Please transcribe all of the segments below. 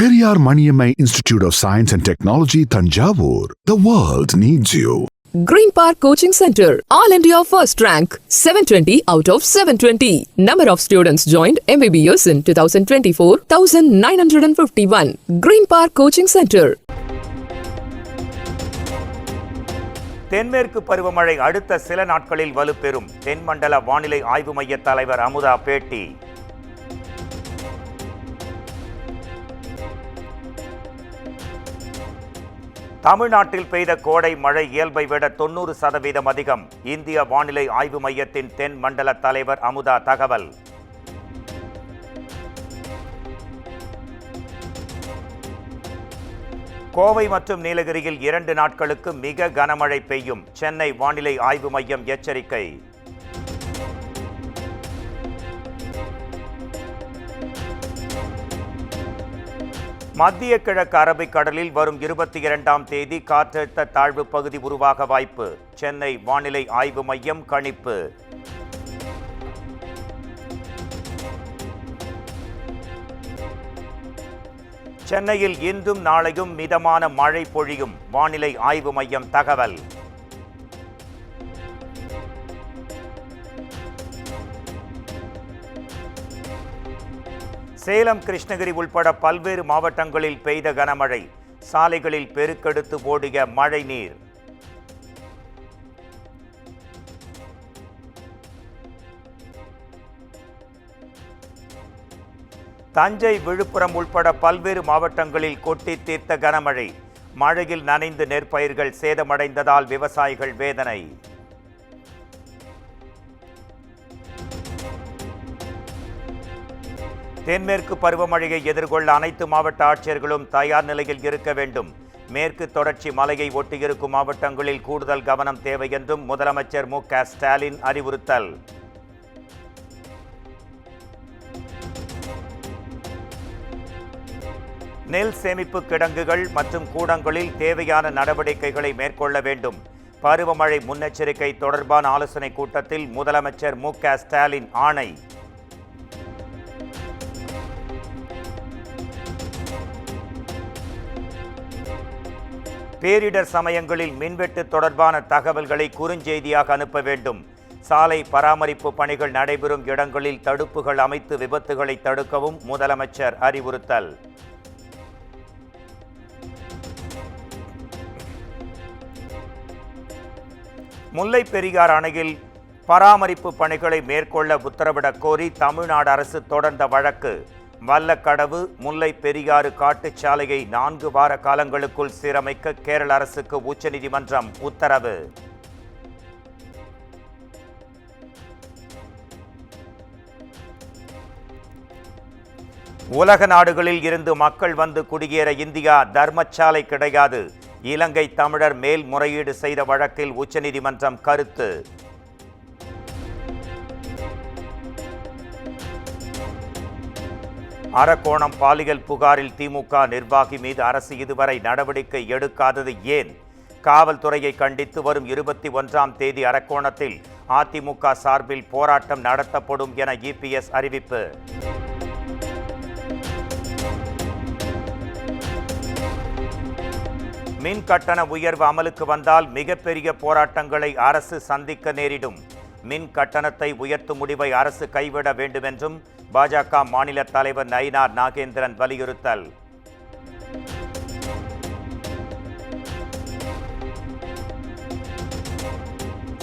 Periyar Maniammai Institute of Science and Technology, Thanjavur. The world needs you. Green Park Coaching Center, All India First Rank, 720 out of 720. Number of students joined MBBS in 2024, 1951. Green Park Coaching Center. தென்மேற்கு பருவமழை அடுத்த சில நாட்களில் வலுப்பெறும். தென்மண்டல வானிலை ஆய்வு மைய தலைவர் அமுதா பேட்டி. தமிழ்நாட்டில் பெய்த கோடை மழை இயல்பை விட 90% அதிகம். இந்திய வானிலை ஆய்வு மையத்தின் தென் மண்டல தலைவர் அமுதா தகவல். கோவை மற்றும் நீலகிரியில் 2 நாட்களுக்கு மிக கனமழை பெய்யும். சென்னை வானிலை ஆய்வு மையம் எச்சரிக்கை. மத்திய கிழக்கு அரபிக்கடலில் வரும் 22ஆம் தேதி காற்றழுத்த தாழ்வு பகுதி உருவாக வாய்ப்பு. சென்னை வானிலை ஆய்வு மையம் கணிப்பு. சென்னையில் இன்றும் நாளையும் மிதமான மழை பொழியும். வானிலை ஆய்வு மையம் தகவல். சேலம், கிருஷ்ணகிரி உள்பட பல்வேறு மாவட்டங்களில் பெய்த கனமழை. சாலைகளில் பெருக்கெடுத்து ஓடிய மழை நீர். தஞ்சை, விழுப்புரம் உள்பட பல்வேறு மாவட்டங்களில் கொட்டி தீர்த்த கனமழை. மழையில் நனைந்து நெற்பயிர்கள் சேதமடைந்ததால் விவசாயிகள் வேதனை. தென்மேற்கு பருவமழையை எதிர்கொள்ள அனைத்து மாவட்ட ஆட்சியர்களும் தயார் நிலையில் இருக்க வேண்டும். மேற்கு தொடர்ச்சி மலையை ஒட்டியிருக்கும் மாவட்டங்களில் கூடுதல் கவனம் தேவை என்றும் முதலமைச்சர் மு.க. ஸ்டாலின் அறிவுறுத்தல். நெல் சேமிப்பு கிடங்குகள் மற்றும் கூடங்களில் தேவையான நடவடிக்கைகளை மேற்கொள்ள வேண்டும். பருவமழை முன்னெச்சரிக்கை தொடர்பான ஆலோசனைக் கூட்டத்தில் முதலமைச்சர் மு.க. ஸ்டாலின் ஆணை. பேரிடர் சமயங்களில் மின்வெட்டு தொடர்பான தகவல்களை குறுஞ்செய்தியாக அனுப்ப வேண்டும். சாலை பராமரிப்பு பணிகள் நடைபெறும் இடங்களில் தடுப்புகள் அமைத்து விபத்துகளை தடுக்கவும் முதலமைச்சர் அறிவுறுத்தல். முல்லை பெரியாறு அணையில் பராமரிப்பு பணிகளை மேற்கொள்ள உத்தரவிடக் கோரி தமிழ்நாடு அரசு தொடர்ந்த வழக்கு. வல்லக்கடவு முல்லை பெரியாறு காட்டுச்சாலையை 4 வார காலங்களுக்குள் சீரமைக்க கேரள அரசுக்கு உச்சநீதிமன்றம் உத்தரவு. உலக நாடுகளில் இருந்து மக்கள் வந்து குடியேற இந்தியா தர்மசாலை கிடையாது. இலங்கை தமிழர் மேல்முறையீடு செய்த வழக்கில் உச்சநீதிமன்றம் கருத்து. அரக்கோணம் பாலியல் புகாரில் திமுக நிர்வாகி மீது அரசு இதுவரை நடவடிக்கை எடுக்காதது ஏன்? காவல்துறையை கண்டித்து வரும் 21ஆம் தேதி அரக்கோணத்தில் அதிமுக சார்பில் போராட்டம் நடத்தப்படும் என இபிஎஸ் அறிவிப்பு. மின் கட்டண உயர்வு அமலுக்கு வந்தால் மிகப்பெரிய போராட்டங்களை அரசு சந்திக்க நேரிடும். மின் கட்டணத்தை உயர்த்தும் முடிவை அரசு கைவிட வேண்டும் என்றும் பாஜக மாநில தலைவர் நயினார் நாகேந்திரன் வலியுறுத்தல்.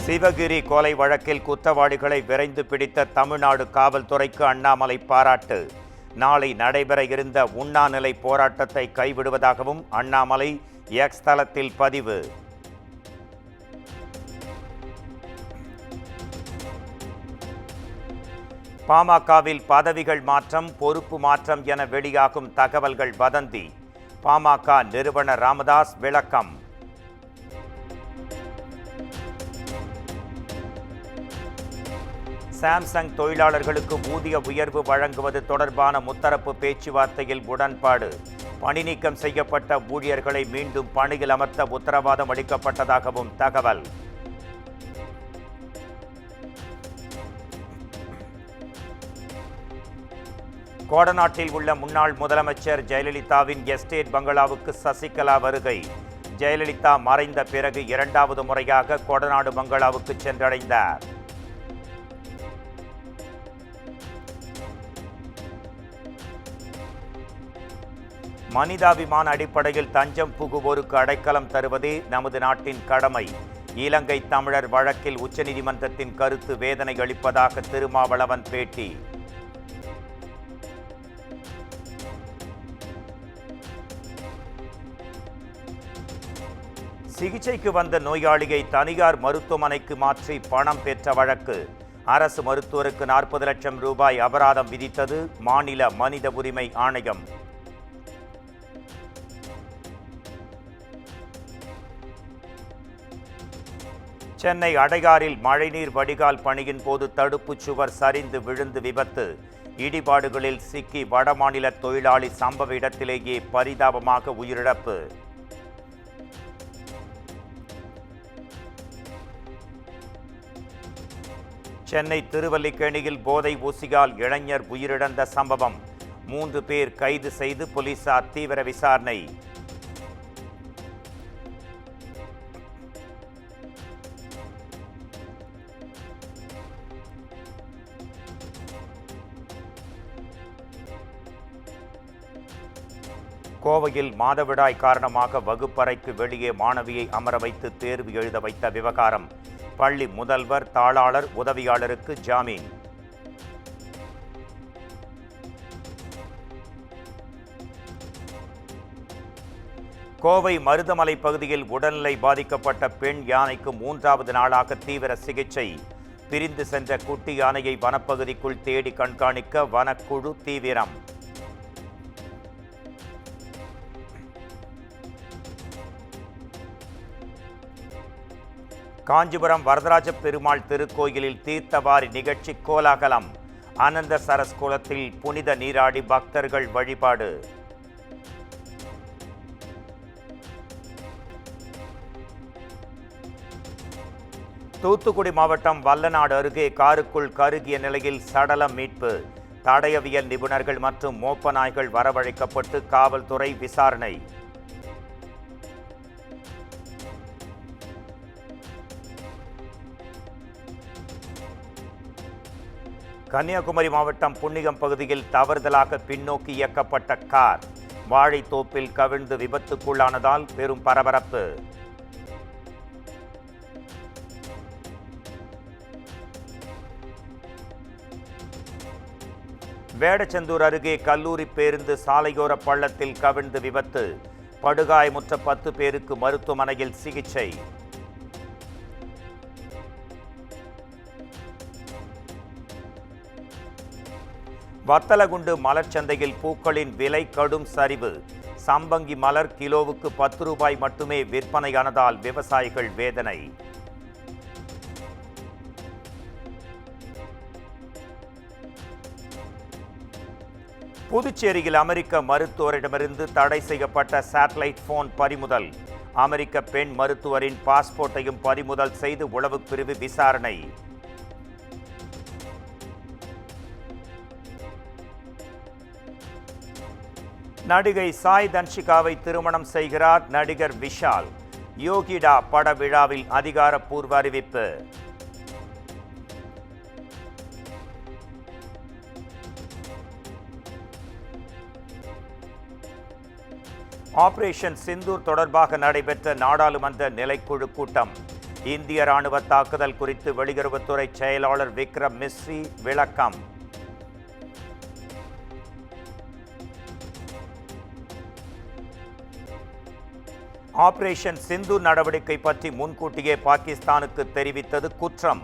சிவகிரி கொலை வழக்கில் குற்றவாளிகளை விரைந்து பிடித்த தமிழ்நாடு காவல்துறைக்கு அண்ணாமலை பாராட்டு. நாளை நடைபெற இருந்த உண்ணாநிலை போராட்டத்தை கைவிடுவதாகவும் அண்ணாமலை எக்ஸ் தளத்தில் பதிவு. பாமகவில் பதவிகள் மாற்றம், பொறுப்பு மாற்றம் என வெளியாகும் தகவல்கள் வதந்தி. பாமக நிறுவனர் ராமதாஸ் விளக்கம். சாம்சங் தொழிலாளர்களுக்கு ஊதிய உயர்வு வழங்குவது தொடர்பான முத்தரப்பு பேச்சுவார்த்தையில் உடன்பாடு. பணி நீக்கம் செய்யப்பட்ட ஊழியர்களை மீண்டும் பணியில் அமர்த்த உத்தரவாதம் அளிக்கப்பட்டதாகவும் தகவல். கோடநாட்டில் உள்ள முன்னாள் முதலமைச்சர் ஜெயலலிதாவின் எஸ்டேட் பங்களாவுக்கு சசிகலா வருகை. ஜெயலலிதா மறைந்த பிறகு இரண்டாவது முறையாக கோடநாடு பங்களாவுக்கு சென்றடைந்தார். மனிதாபிமான அடிப்படையில் தஞ்சம் புகுவோருக்கு அடைக்கலம் தருவதே நமது நாட்டின் கடமை. இலங்கை தமிழர் வழக்கில் உச்சநீதிமன்றத்தின் கருத்து வேதனை அளிப்பதாக திருமாவளவன் பேட்டி. சிகிச்சைக்கு வந்த நோயாளியை தனியார் மருத்துவமனைக்கு மாற்றி பணம் பெற்ற வழக்கு. அரசு மருத்துவருக்கு 40 லட்சம் ரூபாய் அபராதம் விதித்தது மாநில மனித உரிமை ஆணையம். சென்னை அடையாறில் மழைநீர் வடிகால் பணியின் போது தடுப்புச் சுவர் சரிந்து விழுந்து விபத்து. இடிபாடுகளில் சிக்கி வடமாநில தொழிலாளி சம்பவ இடத்திலேயே பரிதாபமாக உயிரிழப்பு. சென்னை திருவல்லிக்கேணியில் போதை ஊசியால் இளைஞர் உயிரிழந்த சம்பவம். 3 பேர் கைது செய்து போலீசார் தீவிர விசாரணை. கோவையில் மாதவிடாய் காரணமாக வகுப்பறைக்கு வெளியே மாணவியை அமர வைத்து தேர்வு எழுத வைத்த விவகாரம். பள்ளி முதல்வர், தாளாளர், உதவியாளருக்கு ஜாமீன். கோவை மருதமலை பகுதியில் உடல்நிலை பாதிக்கப்பட்ட பெண் யானைக்கு 3வது நாளாக தீவிர சிகிச்சை. பிரிந்து சென்ற குட்டி யானையை வனப்பகுதிக்குள் தேடி கண்காணிக்க வனக்குழு தீவிரம். காஞ்சிபுரம் வரதராஜ பெருமாள் திருக்கோயிலில் தீர்த்தவாரி நிகழ்ச்சி கோலாகலம். ஆனந்த சரஸ் குளத்தில் புனித நீராடி பக்தர்கள் வழிபாடு. தூத்துக்குடி மாவட்டம் வல்லநாடு அருகே காருக்குள் கருகிய நிலையில் சடலம் மீட்பு. தடயவியல் நிபுணர்கள் மற்றும் மோப்ப நாய்கள் வரவழைக்கப்பட்டு காவல்துறை விசாரணை. கன்னியாகுமரி மாவட்டம் புன்னிகம் பகுதியில் தவறுதலாக பின்னோக்கி இயக்கப்பட்ட கார் வாழைத்தோப்பில் கவிழ்ந்து விபத்துக்குள்ளானதால் பெரும் பரபரப்பு. வேடச்சந்தூர் அருகே கல்லூரி பேருந்து சாலையோர பள்ளத்தில் கவிழ்ந்து விபத்து. படுகாயமுற்ற 10 பேருக்கு மருத்துவமனையில் சிகிச்சை. வத்தலகுண்டு மலர் சந்தையில் பூக்களின் விலை கடும் சரிவு. சம்பங்கி மலர் கிலோவுக்கு 10 ரூபாய் மட்டுமே விற்பனையானதால் விவசாயிகள் வேதனை. புதுச்சேரியில் அமெரிக்க மருத்துவரிடமிருந்து தடை செய்யப்பட்ட சேட்டலைட் போன் பறிமுதல். அமெரிக்க பெண் மருத்துவரின் பாஸ்போர்ட்டையும் பறிமுதல் செய்து உளவுப் பிரிவு விசாரணை. நடிகை சாய் தன்ஷிகாவை திருமணம் செய்கிறார் நடிகர் விஷால். யோகிடா பட விழாவில் அதிகாரப்பூர்வ அறிவிப்பு. ஆபரேஷன் சிந்தூர் தொடர்பாக நடைபெற்ற நாடாளுமன்ற நிலைக்குழு கூட்டம். இந்திய ராணுவ தாக்குதல் குறித்து வெளியுறவுத்துறை செயலாளர் விக்ரம் மிஸ்ரி விளக்கம். ஆபரேஷன் சிந்தூர் நடவடிக்கை பற்றி முன்கூட்டியே பாகிஸ்தானுக்கு தெரிவித்தது குற்றம்.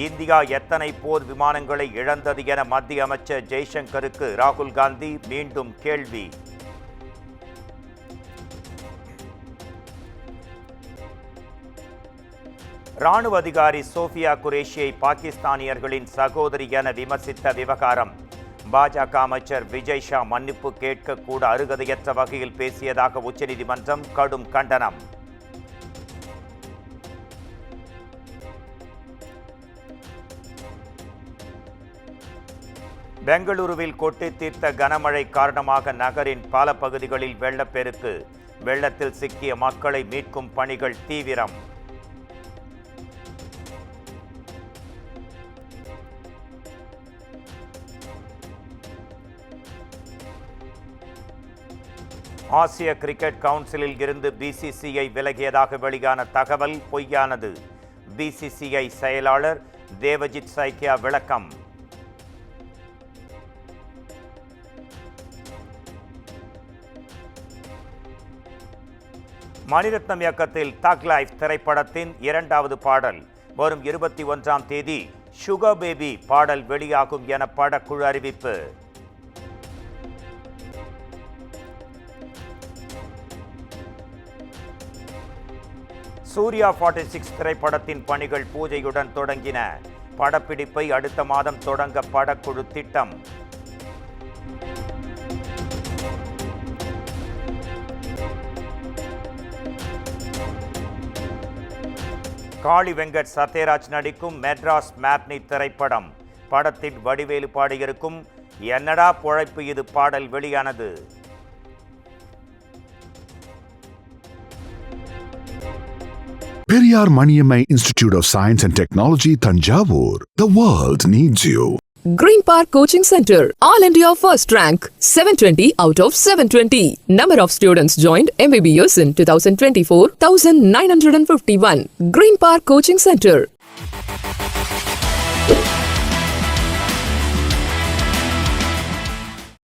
இந்தியா எத்தனை போர் விமானங்களை இழந்தது என மத்திய அமைச்சர் ஜெய்சங்கருக்கு ராகுல் காந்தி மீண்டும் கேள்வி. ராணுவ அதிகாரி சோஃபியா குரேஷியை பாகிஸ்தானியர்களின் சகோதரி என விமர்சித்த விவகாரம். பாஜக அமைச்சர் விஜய் ஷா மன்னிப்பு கேட்க கூட அருகதையற்ற வகையில் பேசியதாக உச்சநீதிமன்றம் கடும் கண்டனம். பெங்களூருவில் கொட்டி தீர்த்த கனமழை காரணமாக நகரின் பல பகுதிகளில் வெள்ளப்பெருக்கு. வெள்ளத்தில் சிக்கிய மக்களை மீட்கும் பணிகள் தீவிரம். ஆசிய கிரிக்கெட் கவுன்சிலில் இருந்து பிசிசிஐ விலகியதாக வெளியான தகவல் பொய்யானது. பிசிசிஐ செயலாளர் தேவஜித் சைக்கியா விளக்கம். மணிரத்னம் இயக்கத்தில் தக் லைஃப் திரைப்படத்தின் 2வது பாடல் வரும் 21ஆம் தேதி சுகர் பேபி பாடல் வெளியாகும் என படக்குழு அறிவிப்பு. சூர்யா 46 திரைப்படத்தின் பணிகள் பூஜையுடன் தொடங்கின. படப்பிடிப்பை அடுத்த மாதம் தொடங்க படக்குழு திட்டம். காளி வெங்கட் சத்யராஜ் நடிக்கும் மெட்ராஸ் மேப்னி திரைப்படம். படத்தின் வடிவேலு பாடியிருக்கும் என்னடா பொழைப்பு இது பாடல் வெளியானது. Periyar Maniammai Institute of Science and Technology, Thanjavur. The world needs you. Green Park Coaching Center, All India First Rank, 720 out of 720. Number of students joined MBBS in 2024, 1951. Green Park Coaching Center.